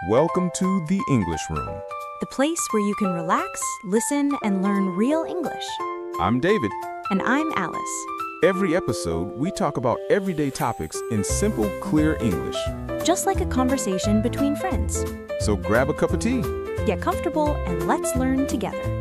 Welcome to the English Room. The place where you can relax, listen, and learn real English. I'm David. And I'm Alice. Every episode, we talk about everyday topics in simple, clear English. Just like a conversation between friends. So grab a cup of tea. Get comfortable and let's learn together.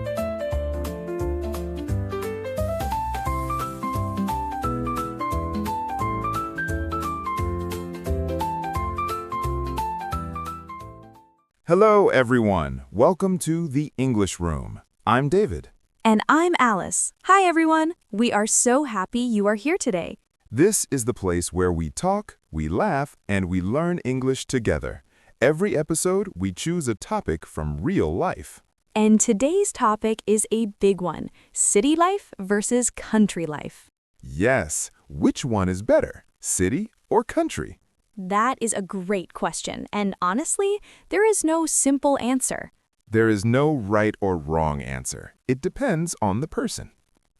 Hello, everyone. Welcome to the English Room. I'm David. And I'm Alice. Hi, everyone. We are so happy you are here today. This is the place where we talk, we laugh, and we learn English together. Every episode, we choose a topic from real life. And today's topic is a big one: city life versus country life. Yes, which one is better, city or country? That is a great question, and honestly, there is no simple answer. There is no right or wrong answer. It depends on the person.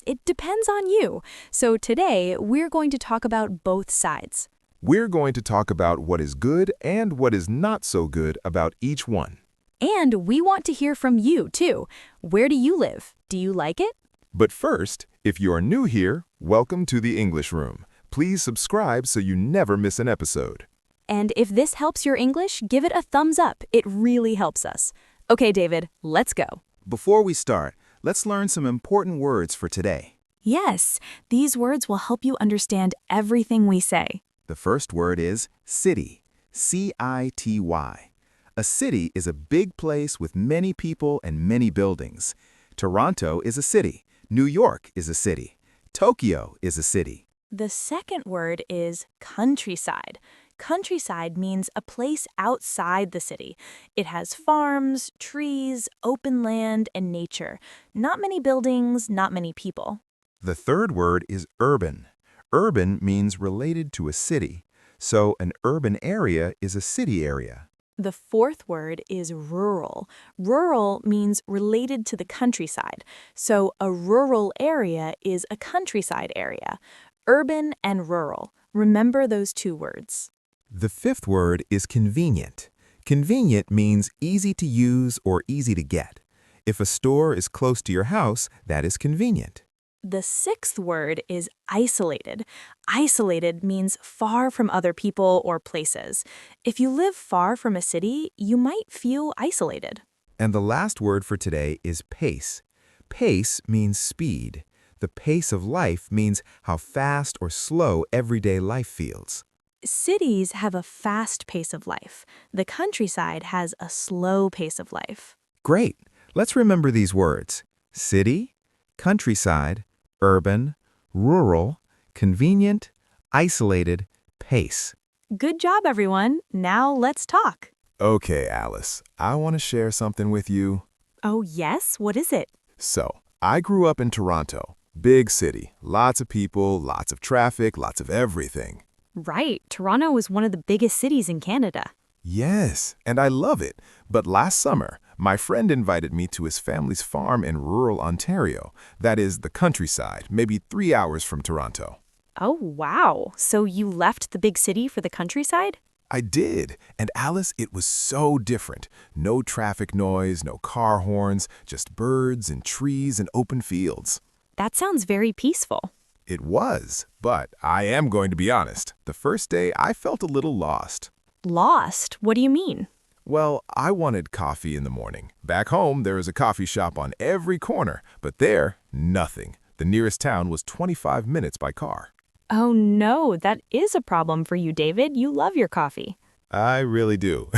It depends on you. So today, we're going to talk about both sides. We're going to talk about what is good and what is not so good about each one. And we want to hear from you, too. Where do you live? Do you like it? But first, if you are new here, welcome to the English Room. Please subscribe so you never miss an episode. And if this helps your English, give it a thumbs up. It really helps us. Okay, David, let's go. Before we start, let's learn some important words for today. Yes, these words will help you understand everything we say. The first word is city, C-I-T-Y. A city is a big place with many people and many buildings. Toronto is a city. New York is a city. Tokyo is a city. The second word is countryside. Countryside means a place outside the city. It has farms, trees, open land, and nature. Not many buildings, not many people. The third word is urban. Urban means related to a city. So an urban area is a city area. The fourth word is rural. Rural means related to the countryside. So a rural area is a countryside area. Urban and rural. Remember those two words. The fifth word is convenient. Convenient means easy to use or easy to get. If a store is close to your house, that is convenient. The sixth word is isolated. Isolated means far from other people or places. If you live far from a city, you might feel isolated. And the last word for today is pace. Pace means speed. The pace of life means how fast or slow everyday life feels. Cities have a fast pace of life. The countryside has a slow pace of life. Great. Let's remember these words: city, countryside, urban, rural, convenient, isolated, pace. Good job, everyone. Now let's talk. Okay, Alice, I want to share something with you. Oh, yes? What is it? So, I grew up in Toronto. Big city, lots of people, lots of traffic, lots of everything. Right. Toronto is one of the biggest cities in Canada. Yes, and I love it. But last summer, my friend invited me to his family's farm in rural Ontario. That is the countryside, maybe 3 hours from Toronto. Oh, wow. So you left the big city for the countryside? I did, and Alice, it was so different. No traffic noise, no car horns, just birds and trees and open fields. That sounds very peaceful. It was, but I am going to be honest. The first day, I felt a little lost. Lost? What do you mean? Well, I wanted coffee in the morning. Back home, there is a coffee shop on every corner, but there, nothing. The nearest town was 25 minutes by car. Oh no, that is a problem for you, David. You love your coffee. I really do.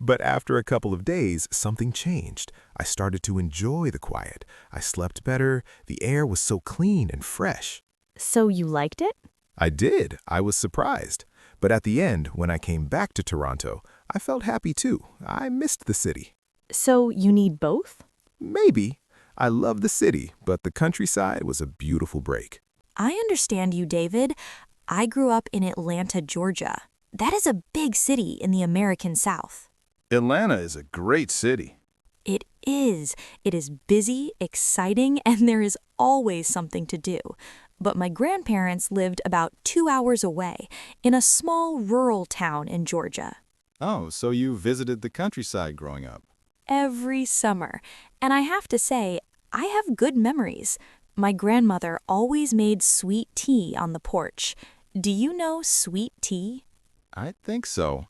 But after a couple of days, something changed. I started to enjoy the quiet. I slept better. The air was so clean and fresh. So you liked it? I did. I was surprised. But at the end, when I came back to Toronto, I felt happy too. I missed the city. So you need both? Maybe. I love the city, but the countryside was a beautiful break. I understand you, David. I grew up in Atlanta, Georgia. That is a big city in the American South. Atlanta is a great city. It is. It is busy, exciting, and there is always something to do. But my grandparents lived about 2 hours away in a small rural town in Georgia. Oh, so you visited the countryside growing up. Every summer. And I have to say, I have good memories. My grandmother always made sweet tea on the porch. Do you know sweet tea? I think so.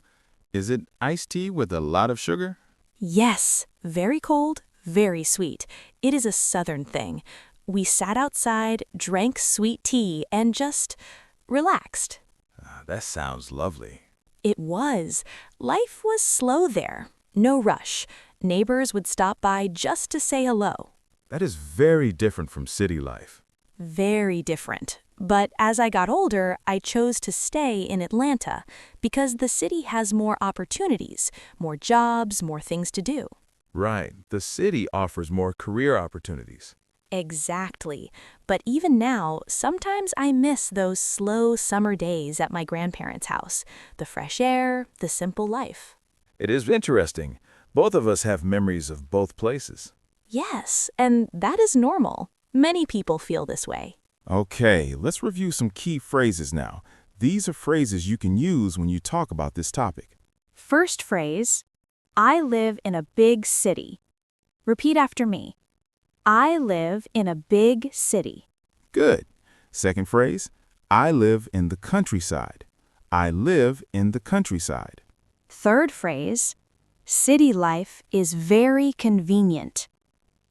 Is it iced tea with a lot of sugar? Yes, very cold, very sweet. It is a southern thing. We sat outside, drank sweet tea, and just relaxed. That sounds lovely. It was. Life was slow there. No rush. Neighbors would stop by just to say hello. That is very different from city life. Very different. But as I got older, I chose to stay in Atlanta because the city has more opportunities, more jobs, more things to do. Right. The city offers more career opportunities. Exactly. But even now, sometimes I miss those slow summer days at my grandparents' house. The fresh air, the simple life. It is interesting. Both of us have memories of both places. Yes, and that is normal. Many people feel this way. Okay, let's review some key phrases now. These are phrases you can use when you talk about this topic. First phrase, I live in a big city. Repeat after me. I live in a big city. Good. Second phrase, I live in the countryside. I live in the countryside. Third phrase, city life is very convenient.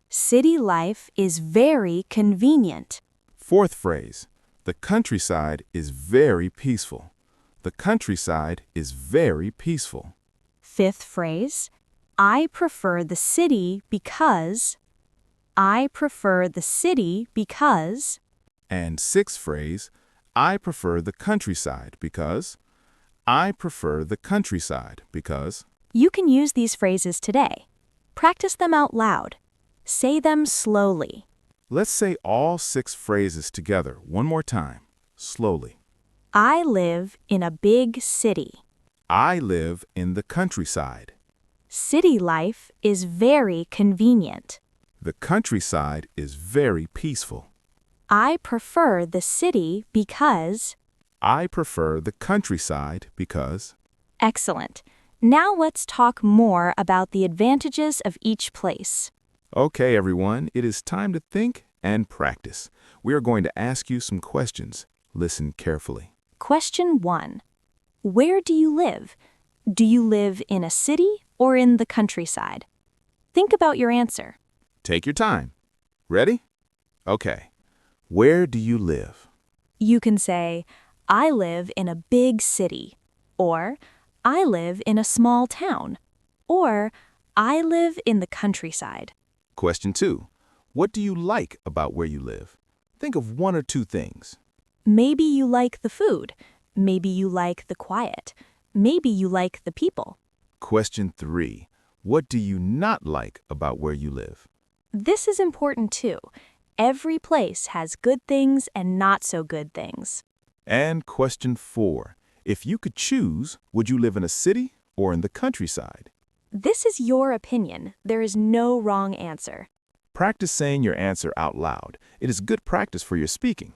City life is very convenient. Fourth phrase, the countryside is very peaceful. The countryside is very peaceful. Fifth phrase, I prefer the city because. I prefer the city because. And sixth phrase, I prefer the countryside because. I prefer the countryside because. You can use these phrases today. Practice them out loud. Say them slowly. Let's say all 6 phrases together one more time, slowly. I live in a big city. I live in the countryside. City life is very convenient. The countryside is very peaceful. I prefer the city because. I prefer the countryside because. Excellent. Now let's talk more about the advantages of each place. Okay, everyone, it is time to think and practice. We are going to ask you some questions. Listen carefully. Question 1. Where do you live? Do you live in a city or in the countryside? Think about your answer. Take your time. Ready? Okay. Where do you live? You can say, I live in a big city, or I live in a small town, or I live in the countryside. Question 2. What do you like about where you live? Think of 1 or 2 things. Maybe you like the food. Maybe you like the quiet. Maybe you like the people. Question 3. What do you not like about where you live? This is important too. Every place has good things and not so good things. And question 4. If you could choose, would you live in a city or in the countryside? This is your opinion. There is no wrong answer. Practice saying your answer out loud. It is good practice for your speaking.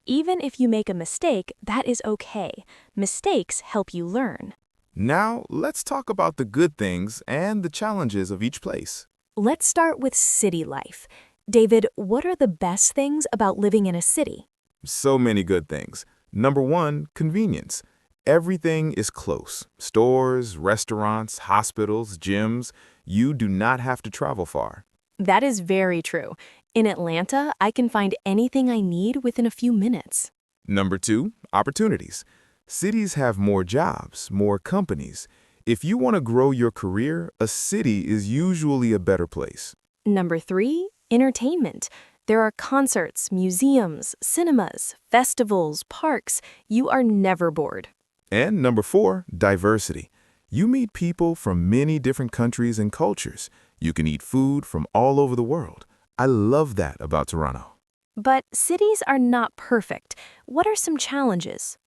Even if you make a mistake, that is okay. Mistakes help you learn. Now, let's talk about the good things and the challenges of each place. Let's start with city life. David, what are the best things about living in a city? So many good things. Number 1, convenience. Everything is close. Stores, restaurants, hospitals, gyms. You do not have to travel far. That is very true. In Atlanta, I can find anything I need within a few minutes. Number 2, opportunities. Cities have more jobs, more companies. If you want to grow your career, a city is usually a better place. Number 3, entertainment. There are concerts, museums, cinemas, festivals, parks. You are never bored. And number 4, diversity. You meet people from many different countries and cultures. You can eat food from all over the world. I love that about Toronto. But cities are not perfect. What are some challenges?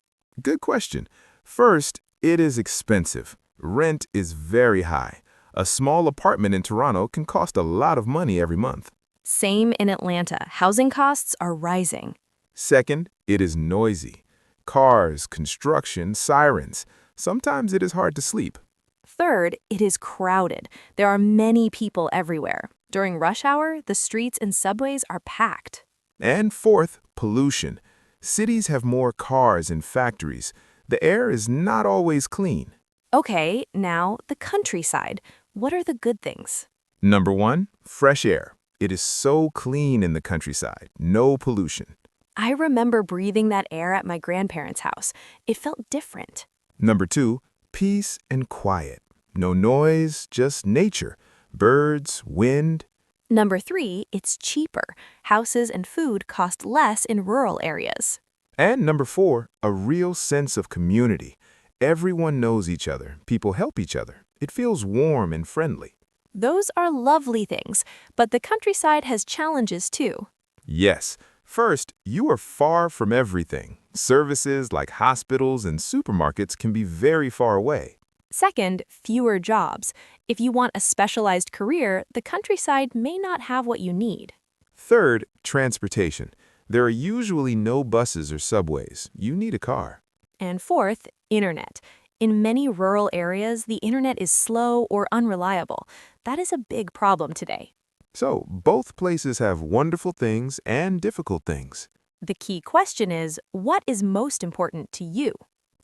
Good question. First, it is expensive. Rent is very high. A small apartment in Toronto can cost a lot of money every month. Same in Atlanta. Housing costs are rising. Second, it is noisy. Cars, construction, sirens. Sometimes it is hard to sleep. Third, it is crowded. There are many people everywhere. During rush hour, the streets and subways are packed. And fourth, pollution. Cities have more cars and factories. The air is not always clean. Okay, now the countryside. What are the good things? Number 1, fresh air. It is so clean in the countryside, no pollution. I remember breathing that air at my grandparents' house. It felt different. Number 2, peace and quiet. No noise, just nature. Birds, wind. Number 3, it's cheaper. Houses and food cost less in rural areas. And number 4, a real sense of community. Everyone knows each other. People help each other. It feels warm and friendly. Those are lovely things, but the countryside has challenges too. Yes. First, you are far from everything. Services like hospitals and supermarkets can be very far away. Second, fewer jobs. If you want a specialized career, the countryside may not have what you need. Third, transportation. There are usually no buses or subways. You need a car. And fourth, internet. In many rural areas, the internet is slow or unreliable. That is a big problem today. So, both places have wonderful things and difficult things. The key question is, what is most important to you?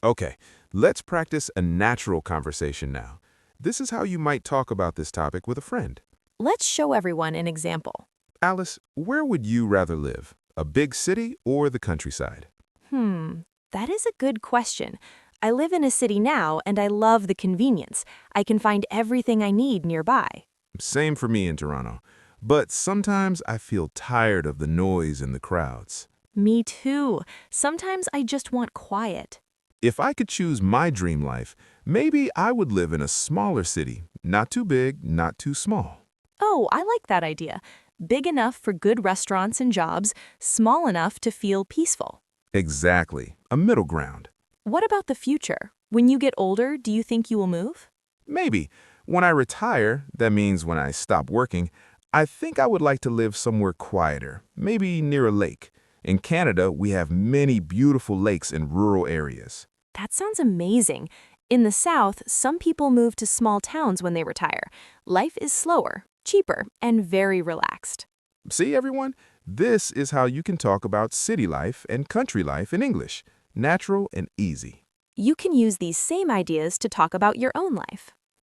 Okay, let's practice a natural conversation now. This is how you might talk about this topic with a friend. Let's show everyone an example. Alice, where would you rather live? A big city or the countryside? That is a good question. I live in a city now, and I love the convenience. I can find everything I need nearby. Same for me in Toronto. But sometimes I feel tired of the noise and the crowds. Me too. Sometimes I just want quiet. If I could choose my dream life, maybe I would live in a smaller city. Not too big, not too small. Oh, I like that idea. Big enough for good restaurants and jobs, small enough to feel peaceful. Exactly. A middle ground. What about the future? When you get older, do you think you will move? Maybe. When I retire, that means when I stop working, I think I would like to live somewhere quieter, maybe near a lake. In Canada, we have many beautiful lakes in rural areas. That sounds amazing. In the South, some people move to small towns when they retire. Life is slower, cheaper, and very relaxed. See, everyone? This is how you can talk about city life and country life in English. Natural and easy. You can use these same ideas to talk about your own life.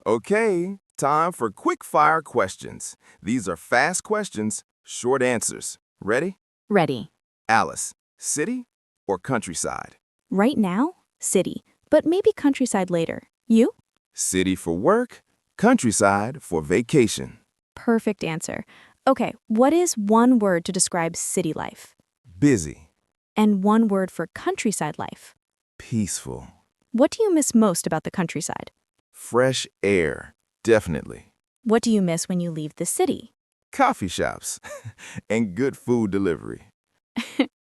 Okay, time for quick-fire questions. These are fast questions, short answers. Ready? Ready. Alice, city or countryside? Right now, city, but maybe countryside later. You? City for work, countryside for vacation. Perfect answer. Okay, what is one word to describe city life? Busy, And one word for countryside life? peaceful, What do you miss most about the countryside? fresh air, definitely. What do you miss when you leave the city? Coffee shops and good food delivery.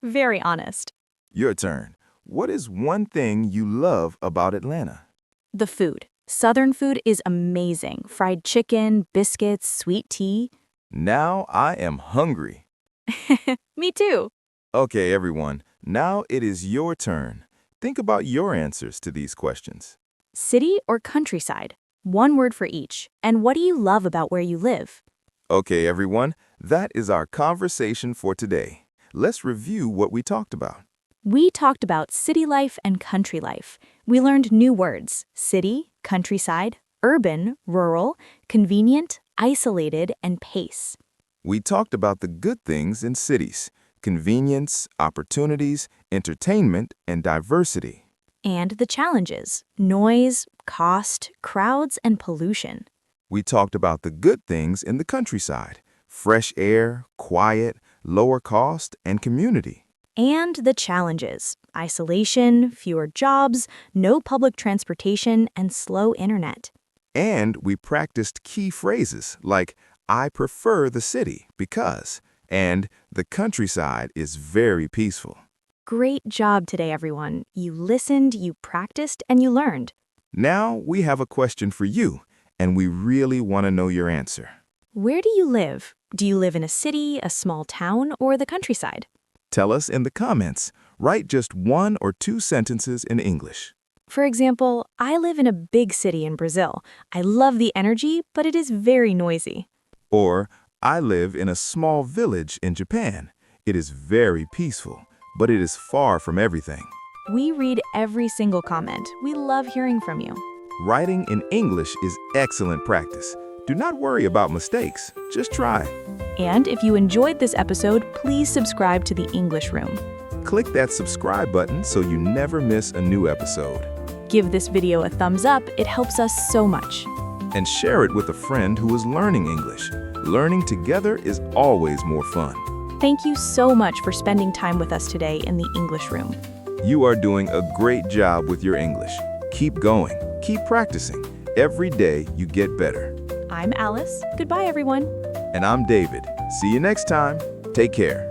Very honest. Your turn. What is one thing you love about Atlanta? The food. Southern food is amazing. Fried chicken, biscuits, sweet tea. Now I am hungry. Me too. Okay, everyone. Now it is your turn. Think about your answers to these questions. City or countryside? One word for each. And what do you love about where you live? Okay, everyone. That is our conversation for today. Let's review what we talked about. We talked about city life and country life. We learned new words: city, countryside, urban, rural, convenient, isolated, and pace. We talked about the good things in cities: convenience, opportunities, entertainment, and diversity. And the challenges: noise, cost, crowds, and pollution. We talked about the good things in the countryside: fresh air, quiet, lower cost, and community. And the challenges: isolation, fewer jobs, no public transportation, and slow internet. And we practiced key phrases like, I prefer the city because, and the countryside is very peaceful. Great job today, everyone. You listened, you practiced, and you learned. Now we have a question for you, and we really want to know your answer. Where do you live? Do you live in a city, a small town, or the countryside? Tell us in the comments. Write just 1 or 2 sentences in English. For example, I live in a big city in Brazil. I love the energy, but it is very noisy. Or, I live in a small village in Japan. It is very peaceful, but it is far from everything. We read every single comment. We love hearing from you. Writing in English is excellent practice. Do not worry about mistakes. Just try. And if you enjoyed this episode, please subscribe to the English Room. Click that subscribe button so you never miss a new episode. Give this video a thumbs up, it helps us so much. And share it with a friend who is learning English. Learning together is always more fun. Thank you so much for spending time with us today in the English Room. You are doing a great job with your English. Keep going. Keep practicing. Every day you get better. I'm Alice. Goodbye, everyone. And I'm David. See you next time. Take care.